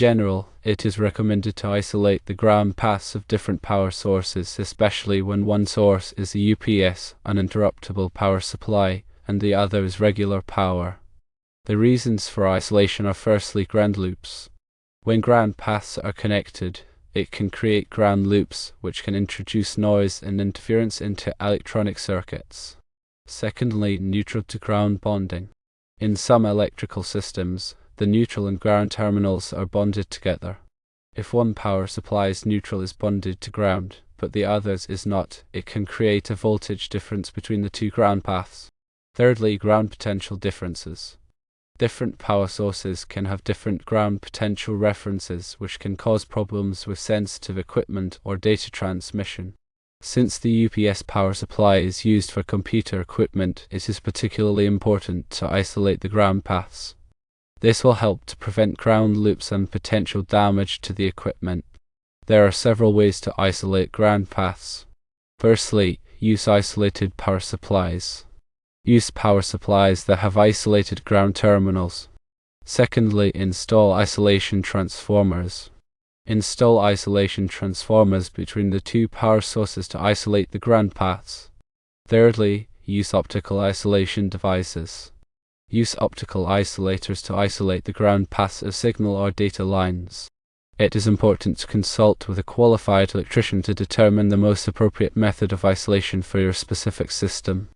general, it is recommended to isolate the ground paths of different power sources, especially when one source is a UPS, uninterruptible power supply, and the other is regular power. The reasons for isolation are firstly ground loops. When ground paths are connected, it can create ground loops, which can introduce noise and interference into electronic circuits. Secondly, neutral to ground bonding. In some electrical systems, the neutral and ground terminals are bonded together. If one power supply's neutral is bonded to ground, but the other's is not, it can create a voltage difference between the two ground paths. Thirdly, ground potential differences. Different power sources can have different ground potential references, which can cause problems with sensitive equipment or data transmission. Since the UPS power supply is used for computer equipment, it is particularly important to isolate the ground paths. This will help to prevent ground loops and potential damage to the equipment. There are several ways to isolate ground paths. Firstly, use isolated power supplies. Use power supplies that have isolated ground terminals. Secondly, install isolation transformers. Install isolation transformers between the two power sources to isolate the ground paths. Thirdly, use optical isolation devices. Use optical isolators to isolate the ground paths of signal or data lines. It is important to consult with a qualified electrician to determine the most appropriate method of isolation for your specific system.